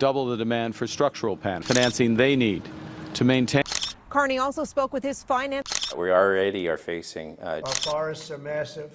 double the demand for structural financing they need to maintain. Carney also spoke with his finance. We already are facing. Our forests are massive.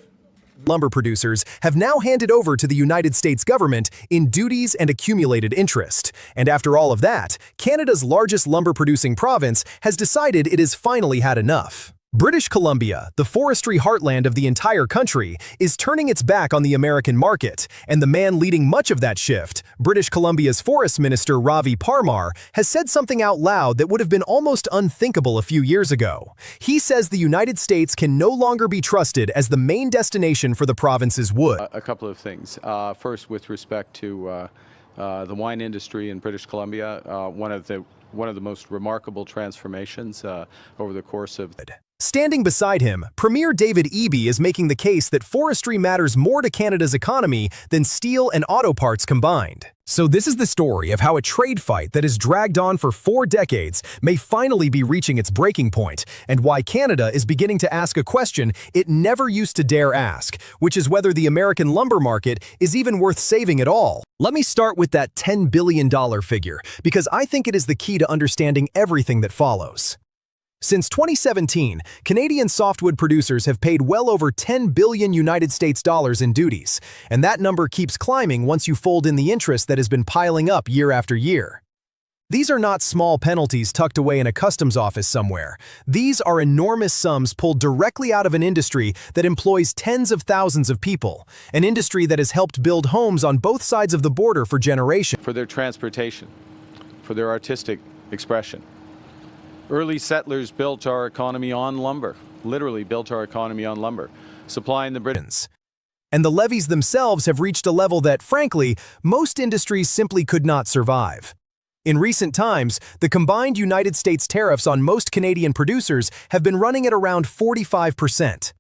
Lumber producers have now handed over to the United States government in duties and accumulated interest. And after all of that, Canada's largest lumber-producing province has decided it has finally had enough. British Columbia, the forestry heartland of the entire country, is turning its back on the American market, and the man leading much of that shift, British Columbia's Forest Minister Ravi Parmar, has said something out loud that would have been almost unthinkable a few years ago. He says the United States can no longer be trusted as the main destination for the province's wood. A couple of things. First, with respect to the wine industry in British Columbia, one of the most remarkable transformations over the course of. Standing beside him, Premier David Eby is making the case that forestry matters more to Canada's economy than steel and auto parts combined. So this is the story of how a trade fight that has dragged on for 4 decades may finally be reaching its breaking point, and why Canada is beginning to ask a question it never used to dare ask, which is whether the American lumber market is even worth saving at all. Let me start with that $10 billion figure, because I think it is the key to understanding everything that follows. Since 2017, Canadian softwood producers have paid well over $10 billion United States dollars in duties, and that number keeps climbing once you fold in the interest that has been piling up year after year. These are not small penalties tucked away in a customs office somewhere. These are enormous sums pulled directly out of an industry that employs tens of thousands of people, an industry that has helped build homes on both sides of the border for generations. For their transportation, for their artistic expression. Early settlers built our economy on lumber, literally built our economy on lumber, supplying the Britons. And the levies themselves have reached a level that, frankly, most industries simply could not survive. In recent times, the combined United States tariffs on most Canadian producers have been running at around 45%.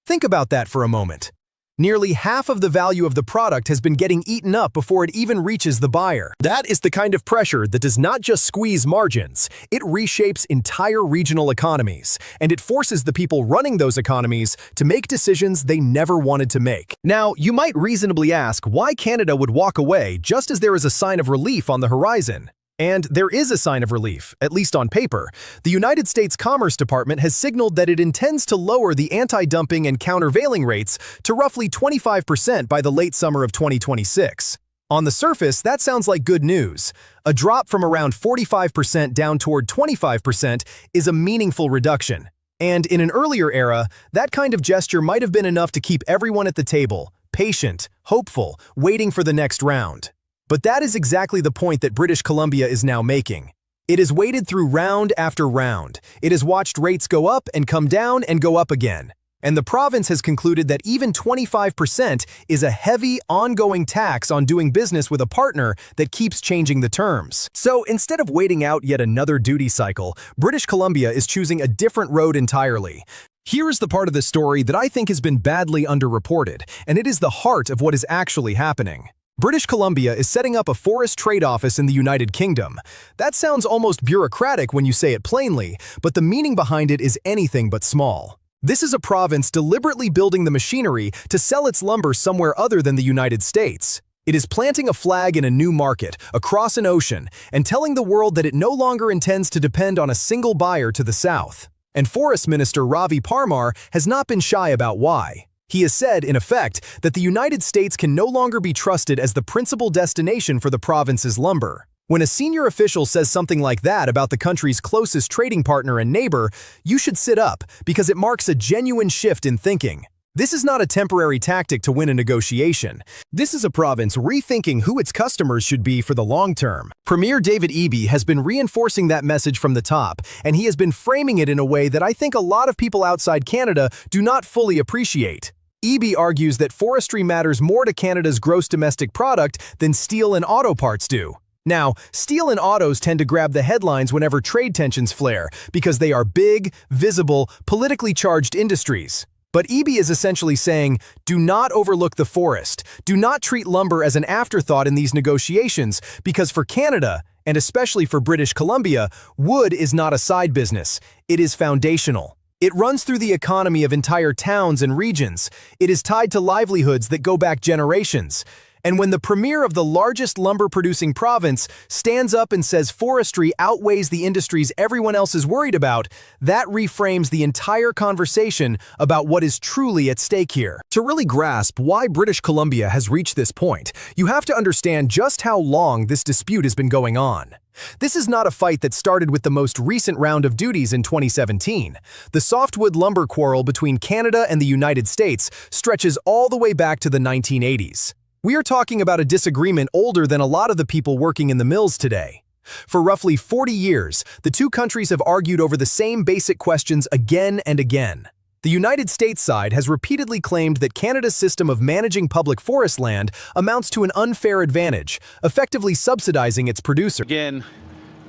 Think about that for a moment. Nearly half of the value of the product has been getting eaten up before it even reaches the buyer. That is the kind of pressure that does not just squeeze margins, it reshapes entire regional economies, and it forces the people running those economies to make decisions they never wanted to make. Now, you might reasonably ask why Canada would walk away just as there is a sign of relief on the horizon. And there is a sign of relief, at least on paper. The United States Commerce Department has signaled that it intends to lower the anti-dumping and countervailing rates to roughly 25% by the late summer of 2026. On the surface, that sounds like good news. A drop from around 45% down toward 25% is a meaningful reduction. And in an earlier era, that kind of gesture might have been enough to keep everyone at the table, patient, hopeful, waiting for the next round. But that is exactly the point that British Columbia is now making. It has waited through round after round. It has watched rates go up and come down and go up again. And the province has concluded that even 25% is a heavy, ongoing tax on doing business with a partner that keeps changing the terms. So instead of waiting out yet another duty cycle, British Columbia is choosing a different road entirely. Here is the part of the story that I think has been badly underreported, and it is the heart of what is actually happening. British Columbia is setting up a forest trade office in the United Kingdom. That sounds almost bureaucratic when you say it plainly, but the meaning behind it is anything but small. This is a province deliberately building the machinery to sell its lumber somewhere other than the United States. It is planting a flag in a new market, across an ocean, and telling the world that it no longer intends to depend on a single buyer to the south. And Forest Minister Ravi Parmar has not been shy about why. He has said, in effect, that the United States can no longer be trusted as the principal destination for the province's lumber. When a senior official says something like that about the country's closest trading partner and neighbor, you should sit up, because it marks a genuine shift in thinking. This is not a temporary tactic to win a negotiation. This is a province rethinking who its customers should be for the long term. Premier David Eby has been reinforcing that message from the top, and he has been framing it in a way that I think a lot of people outside Canada do not fully appreciate. Eby argues that forestry matters more to Canada's gross domestic product than steel and auto parts do. Now, steel and autos tend to grab the headlines whenever trade tensions flare because they are big, visible, politically charged industries. But Eby is essentially saying, do not overlook the forest. Do not treat lumber as an afterthought in these negotiations, because for Canada, and especially for British Columbia, wood is not a side business. It is foundational. It runs through the economy of entire towns and regions. It is tied to livelihoods that go back generations. And when the premier of the largest lumber-producing province stands up and says forestry outweighs the industries everyone else is worried about, that reframes the entire conversation about what is truly at stake here. To really grasp why British Columbia has reached this point, you have to understand just how long this dispute has been going on. This is not a fight that started with the most recent round of duties in 2017. The softwood lumber quarrel between Canada and the United States stretches all the way back to the 1980s. We are talking about a disagreement older than a lot of the people working in the mills today. For roughly 40 years, the two countries have argued over the same basic questions again and again. The United States side has repeatedly claimed that Canada's system of managing public forest land amounts to an unfair advantage, effectively subsidizing its producers. Again,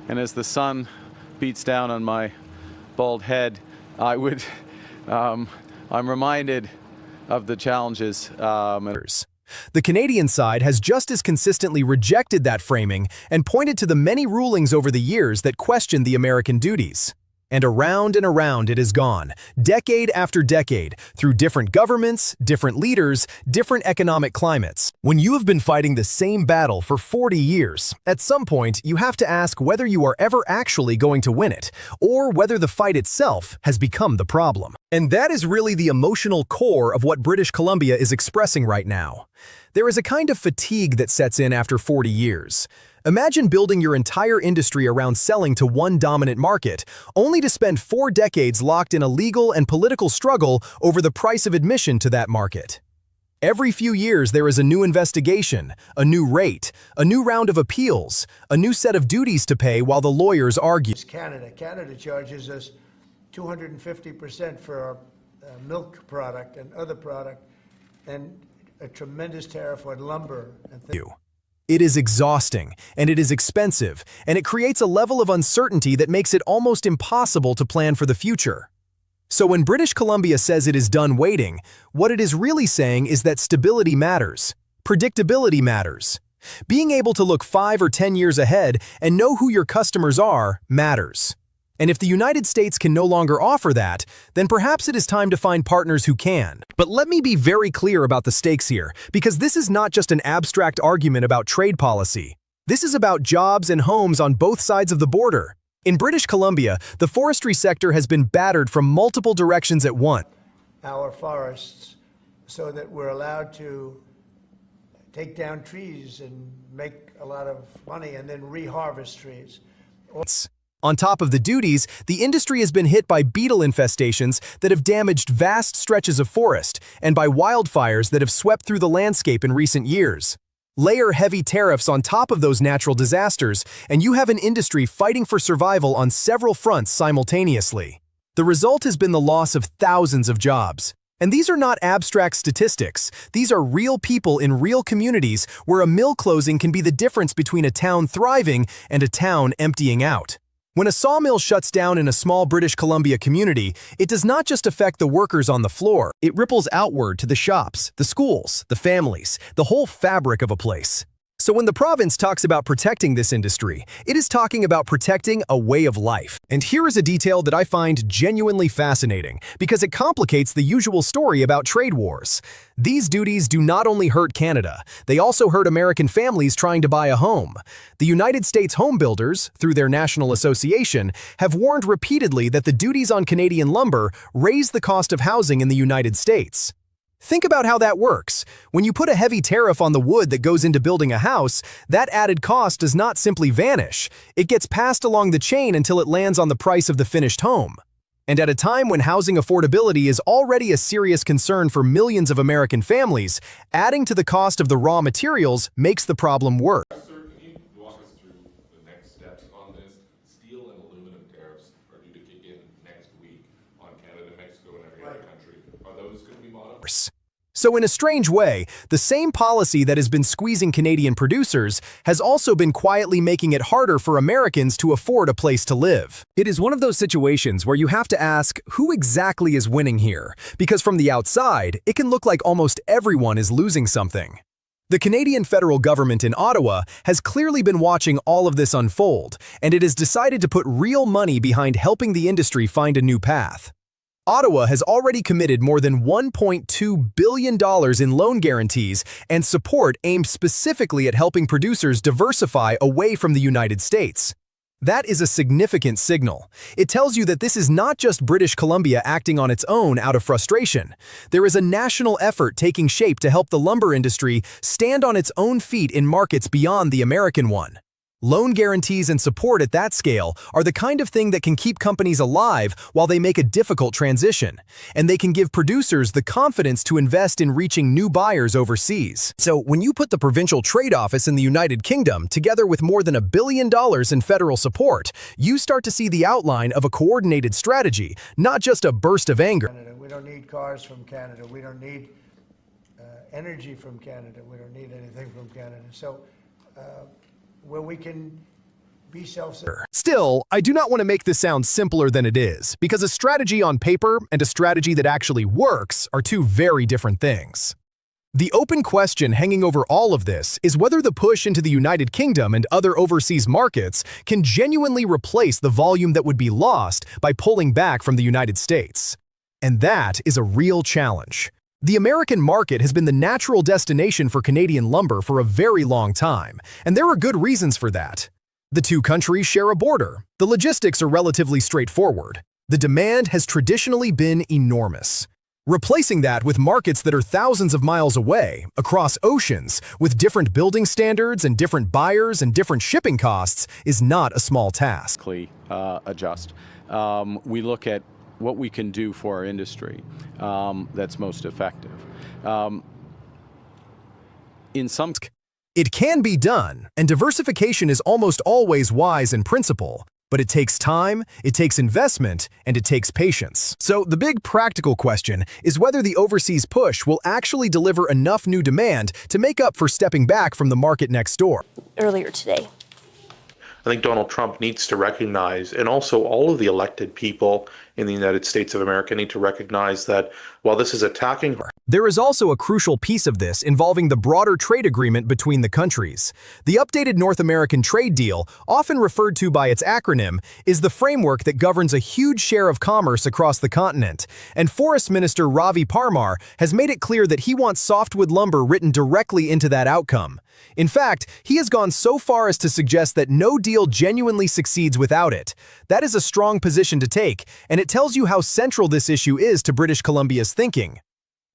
and as the sun beats down on my bald head, I'm reminded of the challenges. The Canadian side has just as consistently rejected that framing and pointed to the many rulings over the years that questioned the American duties. And around it has gone, decade after decade, through different governments, different leaders, different economic climates. When you have been fighting the same battle for 40 years, at some point you have to ask whether you are ever actually going to win it, or whether the fight itself has become the problem. And that is really the emotional core of what British Columbia is expressing right now. There is a kind of fatigue that sets in after 40 years. Imagine building your entire industry around selling to one dominant market, only to spend 4 decades locked in a legal and political struggle over the price of admission to that market. Every few years there is a new investigation, a new rate, a new round of appeals, a new set of duties to pay while the lawyers argue. Canada charges us 250% for our milk product and other product, and a tremendous tariff on lumber and things. It is exhausting, and it is expensive, and it creates a level of uncertainty that makes it almost impossible to plan for the future. So when British Columbia says it is done waiting, what it is really saying is that stability matters. Predictability matters. Being able to look 5 or 10 years ahead and know who your customers are matters. And if the United States can no longer offer that, then perhaps it is time to find partners who can. But let me be very clear about the stakes here, because this is not just an abstract argument about trade policy. This is about jobs and homes on both sides of the border. In British Columbia, the forestry sector has been battered from multiple directions at once. Our forests, so that we're allowed to take down trees and make a lot of money and then reharvest trees. On top of the duties, the industry has been hit by beetle infestations that have damaged vast stretches of forest and by wildfires that have swept through the landscape in recent years. Layer heavy tariffs on top of those natural disasters, and you have an industry fighting for survival on several fronts simultaneously. The result has been the loss of thousands of jobs. And these are not abstract statistics. These are real people in real communities where a mill closing can be the difference between a town thriving and a town emptying out. When a sawmill shuts down in a small British Columbia community, it does not just affect the workers on the floor. It ripples outward to the shops, the schools, the families, the whole fabric of a place. So when the province talks about protecting this industry, it is talking about protecting a way of life. And here is a detail that I find genuinely fascinating, because it complicates the usual story about trade wars. These duties do not only hurt Canada, they also hurt American families trying to buy a home. The United States home builders, through their national association, have warned repeatedly that the duties on Canadian lumber raise the cost of housing in the United States. Think about how that works. When you put a heavy tariff on the wood that goes into building a house, that added cost does not simply vanish. It gets passed along the chain until it lands on the price of the finished home. And at a time when housing affordability is already a serious concern for millions of American families, adding to the cost of the raw materials makes the problem worse. Sir, can you walk us through the next steps on this? Steel and aluminum tariffs are due to kick in next week on Canada, Mexico, and every other country. Are those going to be modified? So in a strange way, the same policy that has been squeezing Canadian producers has also been quietly making it harder for Americans to afford a place to live. It is one of those situations where you have to ask, who exactly is winning here? Because from the outside, it can look like almost everyone is losing something. The Canadian federal government in Ottawa has clearly been watching all of this unfold, and it has decided to put real money behind helping the industry find a new path. Ottawa has already committed more than $1.2 billion in loan guarantees and support aimed specifically at helping producers diversify away from the United States. That is a significant signal. It tells you that this is not just British Columbia acting on its own out of frustration. There is a national effort taking shape to help the lumber industry stand on its own feet in markets beyond the American one. Loan guarantees and support at that scale are the kind of thing that can keep companies alive while they make a difficult transition, and they can give producers the confidence to invest in reaching new buyers overseas. So when you put the provincial trade office in the United Kingdom together with more than $1 billion in federal support, you start to see the outline of a coordinated strategy, not just a burst of anger. We don't need cars from Canada. We don't need energy from Canada. We don't need anything from Canada. So where we can be self-sufficient. Still, I do not want to make this sound simpler than it is, because a strategy on paper and a strategy that actually works are two very different things. The open question hanging over all of this is whether the push into the United Kingdom and other overseas markets can genuinely replace the volume that would be lost by pulling back from the United States. And that is a real challenge. The American market has been the natural destination for Canadian lumber for a very long time, and there are good reasons for that. The two countries share a border. The logistics are relatively straightforward. The demand has traditionally been enormous. Replacing that with markets that are thousands of miles away, across oceans, with different building standards and different buyers and different shipping costs is not a small task. Adjust. We look at what we can do for our industry that's most effective. It can be done, and diversification is almost always wise in principle, but it takes time, it takes investment, and it takes patience. So the big practical question is whether the overseas push will actually deliver enough new demand to make up for stepping back from the market next door. Earlier today, I think Donald Trump needs to recognize, and also all of the elected people in the United States of America need to recognize that while this is attacking her. There is also a crucial piece of this involving the broader trade agreement between the countries. The updated North American trade deal, often referred to by its acronym, is the framework that governs a huge share of commerce across the continent, and Forest Minister Ravi Parmar has made it clear that he wants softwood lumber written directly into that outcome. In fact, he has gone so far as to suggest that no deal genuinely succeeds without it. That is a strong position to take, and it tells you how central this issue is to British Columbia's thinking.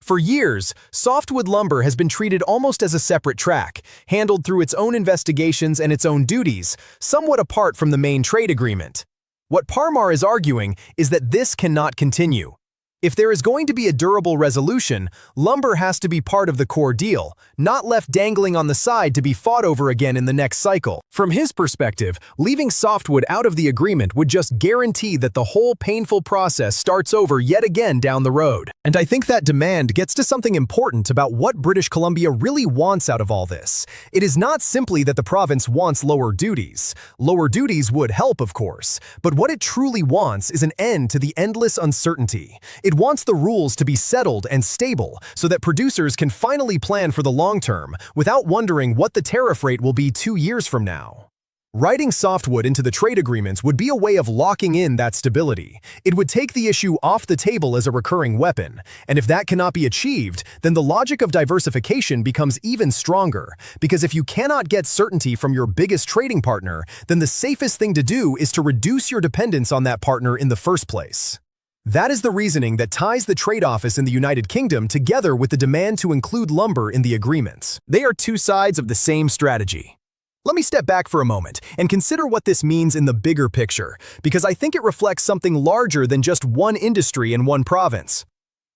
For years, softwood lumber has been treated almost as a separate track, handled through its own investigations and its own duties, somewhat apart from the main trade agreement. What Parmar is arguing is that this cannot continue. If there is going to be a durable resolution, lumber has to be part of the core deal, not left dangling on the side to be fought over again in the next cycle. From his perspective, leaving softwood out of the agreement would just guarantee that the whole painful process starts over yet again down the road. And I think that demand gets to something important about what British Columbia really wants out of all this. It is not simply that the province wants lower duties. Lower duties would help, of course, but what it truly wants is an end to the endless uncertainty. It wants the rules to be settled and stable so that producers can finally plan for the long term without wondering what the tariff rate will be 2 years from now. Writing softwood into the trade agreements would be a way of locking in that stability. It would take the issue off the table as a recurring weapon, and if that cannot be achieved, then the logic of diversification becomes even stronger, because if you cannot get certainty from your biggest trading partner, then the safest thing to do is to reduce your dependence on that partner in the first place. That is the reasoning that ties the trade office in the United Kingdom together with the demand to include lumber in the agreements. They are two sides of the same strategy. Let me step back for a moment and consider what this means in the bigger picture, because I think it reflects something larger than just one industry in one province.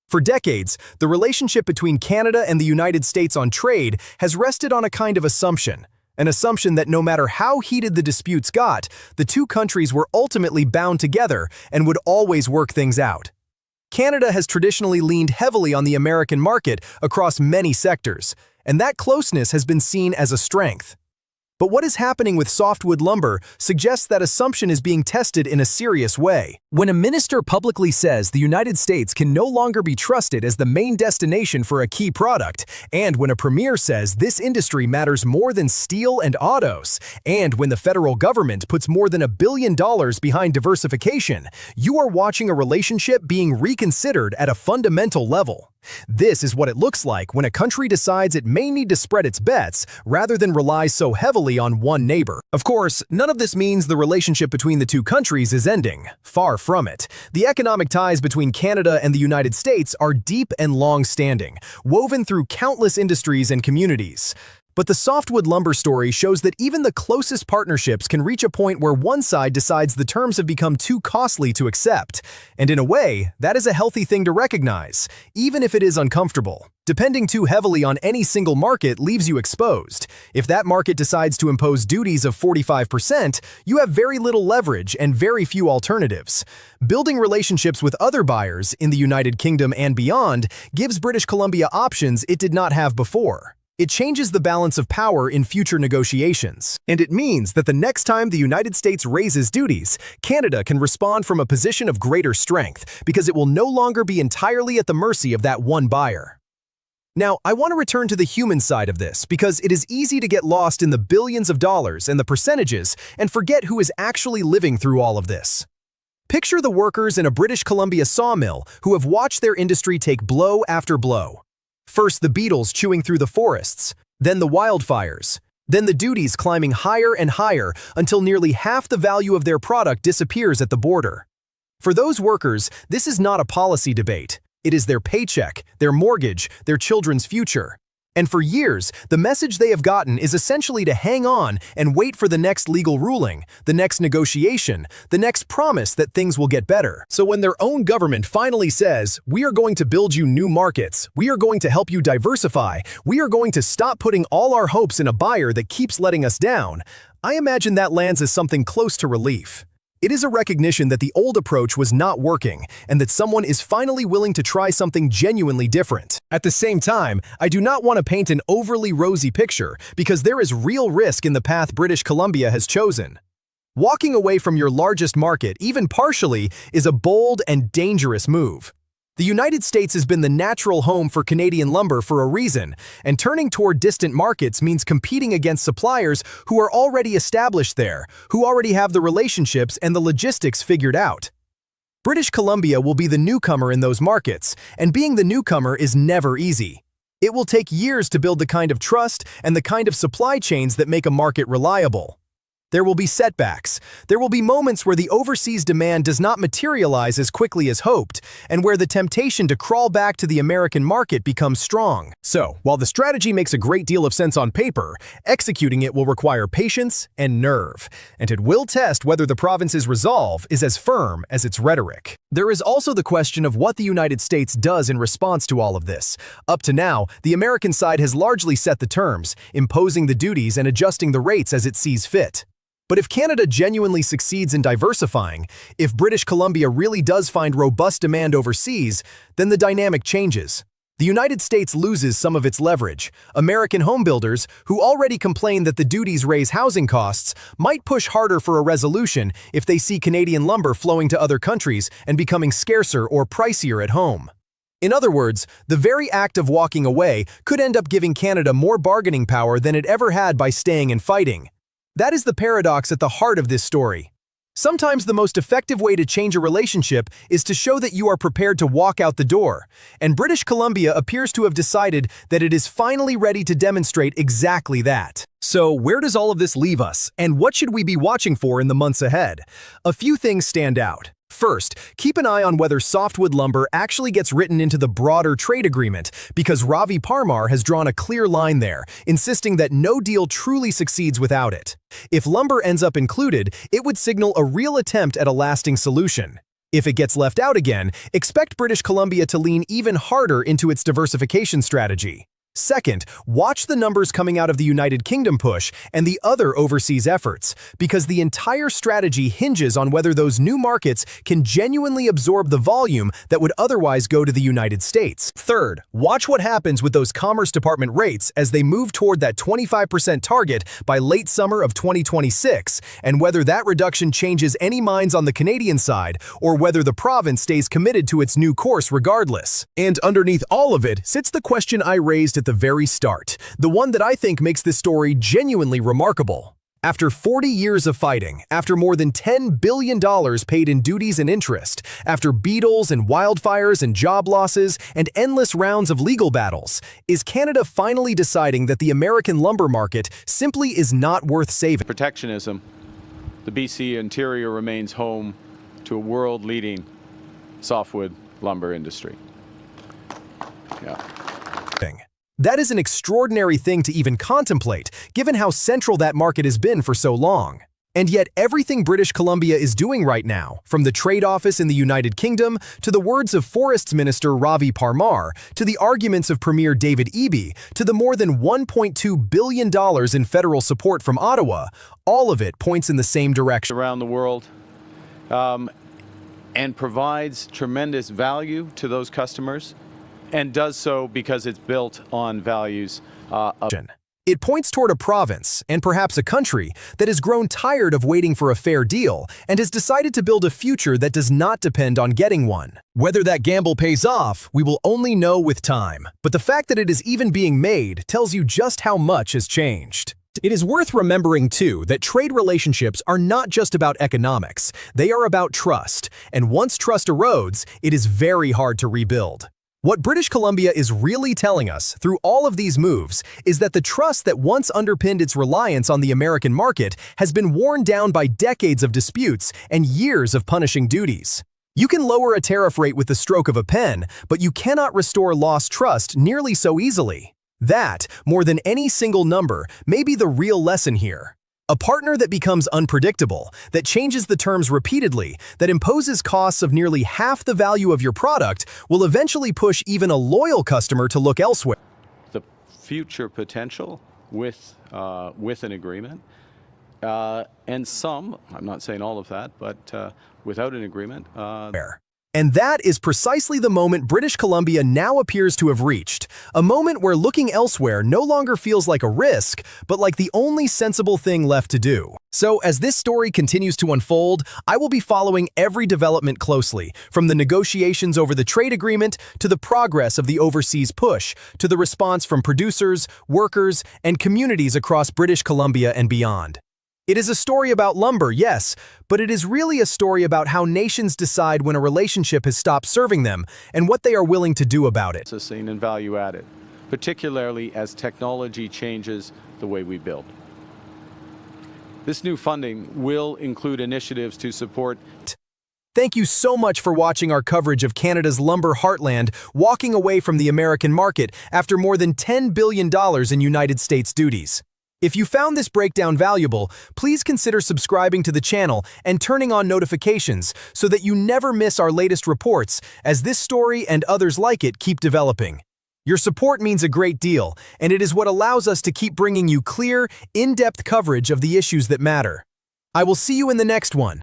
For decades, the relationship between Canada and the United States on trade has rested on a kind of assumption. An assumption that no matter how heated the disputes got, the two countries were ultimately bound together and would always work things out. Canada has traditionally leaned heavily on the American market across many sectors, and that closeness has been seen as a strength. But what is happening with softwood lumber suggests that assumption is being tested in a serious way. When a minister publicly says the United States can no longer be trusted as the main destination for a key product, and when a premier says this industry matters more than steel and autos, and when the federal government puts more than $1 billion behind diversification, you are watching a relationship being reconsidered at a fundamental level. This is what it looks like when a country decides it may need to spread its bets rather than rely so heavily on one neighbor. Of course, none of this means the relationship between the two countries is ending. Far from it. The economic ties between Canada and the United States are deep and long-standing, woven through countless industries and communities. But the softwood lumber story shows that even the closest partnerships can reach a point where one side decides the terms have become too costly to accept. And in a way, that is a healthy thing to recognize, even if it is uncomfortable. Depending too heavily on any single market leaves you exposed. If that market decides to impose duties of 45%, you have very little leverage and very few alternatives. Building relationships with other buyers in the United Kingdom and beyond gives British Columbia options it did not have before. It changes the balance of power in future negotiations, and it means that the next time the United States raises duties, Canada can respond from a position of greater strength because it will no longer be entirely at the mercy of that one buyer. Now, I want to return to the human side of this because it is easy to get lost in the billions of dollars and the percentages and forget who is actually living through all of this. Picture the workers in a British Columbia sawmill who have watched their industry take blow after blow. First the beetles chewing through the forests, then the wildfires, then the duties climbing higher and higher until nearly half the value of their product disappears at the border. For those workers, this is not a policy debate. It is their paycheck, their mortgage, their children's future. And for years, the message they have gotten is essentially to hang on and wait for the next legal ruling, the next negotiation, the next promise that things will get better. So when their own government finally says, "We are going to build you new markets, we are going to help you diversify, we are going to stop putting all our hopes in a buyer that keeps letting us down," I imagine that lands as something close to relief. It is a recognition that the old approach was not working and that someone is finally willing to try something genuinely different. At the same time, I do not want to paint an overly rosy picture because there is real risk in the path British Columbia has chosen. Walking away from your largest market, even partially, is a bold and dangerous move. The United States has been the natural home for Canadian lumber for a reason, and turning toward distant markets means competing against suppliers who are already established there, who already have the relationships and the logistics figured out. British Columbia will be the newcomer in those markets, and being the newcomer is never easy. It will take years to build the kind of trust and the kind of supply chains that make a market reliable. There will be setbacks. There will be moments where the overseas demand does not materialize as quickly as hoped, and where the temptation to crawl back to the American market becomes strong. So, while the strategy makes a great deal of sense on paper, executing it will require patience and nerve, and it will test whether the province's resolve is as firm as its rhetoric. There is also the question of what the United States does in response to all of this. Up to now, the American side has largely set the terms, imposing the duties and adjusting the rates as it sees fit. But if Canada genuinely succeeds in diversifying, if British Columbia really does find robust demand overseas, then the dynamic changes. The United States loses some of its leverage. American homebuilders, who already complain that the duties raise housing costs, might push harder for a resolution if they see Canadian lumber flowing to other countries and becoming scarcer or pricier at home. In other words, the very act of walking away could end up giving Canada more bargaining power than it ever had by staying and fighting. That is the paradox at the heart of this story. Sometimes the most effective way to change a relationship is to show that you are prepared to walk out the door, and British Columbia appears to have decided that it is finally ready to demonstrate exactly that. So, where does all of this leave us, and what should we be watching for in the months ahead? A few things stand out. First, keep an eye on whether softwood lumber actually gets written into the broader trade agreement, because Ravi Parmar has drawn a clear line there, insisting that no deal truly succeeds without it. If lumber ends up included, it would signal a real attempt at a lasting solution. If it gets left out again, expect British Columbia to lean even harder into its diversification strategy. Second, watch the numbers coming out of the United Kingdom push and the other overseas efforts, because the entire strategy hinges on whether those new markets can genuinely absorb the volume that would otherwise go to the United States. Third, watch what happens with those Commerce Department rates as they move toward that 25% target by late summer of 2026, and whether that reduction changes any minds on the Canadian side, or whether the province stays committed to its new course regardless. And underneath all of it sits the question I raised at the very start, the one that I think makes this story genuinely remarkable. After 40 years of fighting, after more than $10 billion paid in duties and interest, after beetles and wildfires and job losses and endless rounds of legal battles, is Canada finally deciding that the American lumber market simply is not worth saving? Protectionism, the BC interior remains home to a world-leading softwood lumber industry. Yeah. That is an extraordinary thing to even contemplate, given how central that market has been for so long. And yet everything British Columbia is doing right now, from the trade office in the United Kingdom, to the words of Forests Minister Ravi Parmar, to the arguments of Premier David Eby, to the more than $1.2 billion in federal support from Ottawa, all of it points in the same direction. Around the world, and provides tremendous value to those customers, and does so because it's built on values of... It points toward a province, and perhaps a country, that has grown tired of waiting for a fair deal and has decided to build a future that does not depend on getting one. Whether that gamble pays off, we will only know with time. But the fact that it is even being made tells you just how much has changed. It is worth remembering, too, that trade relationships are not just about economics. They are about trust, and once trust erodes, it is very hard to rebuild. What British Columbia is really telling us through all of these moves is that the trust that once underpinned its reliance on the American market has been worn down by decades of disputes and years of punishing duties. You can lower a tariff rate with the stroke of a pen, but you cannot restore lost trust nearly so easily. That, more than any single number, may be the real lesson here. A partner that becomes unpredictable, that changes the terms repeatedly, that imposes costs of nearly half the value of your product, will eventually push even a loyal customer to look elsewhere. The future potential with an agreement, and some, I'm not saying all of that, but without an agreement. And that is precisely the moment British Columbia now appears to have reached, a moment where looking elsewhere no longer feels like a risk, but like the only sensible thing left to do. So as this story continues to unfold, I will be following every development closely, from the negotiations over the trade agreement to the progress of the overseas push, to the response from producers, workers, and communities across British Columbia and beyond. It is a story about lumber, yes, but it is really a story about how nations decide when a relationship has stopped serving them and what they are willing to do about it. Processing and value added, particularly as technology changes the way we build. This new funding will include initiatives to support. Thank you so much for watching our coverage of Canada's lumber heartland walking away from the American market after more than $10 billion in United States duties. If you found this breakdown valuable, please consider subscribing to the channel and turning on notifications so that you never miss our latest reports as this story and others like it keep developing. Your support means a great deal, and it is what allows us to keep bringing you clear, in-depth coverage of the issues that matter. I will see you in the next one.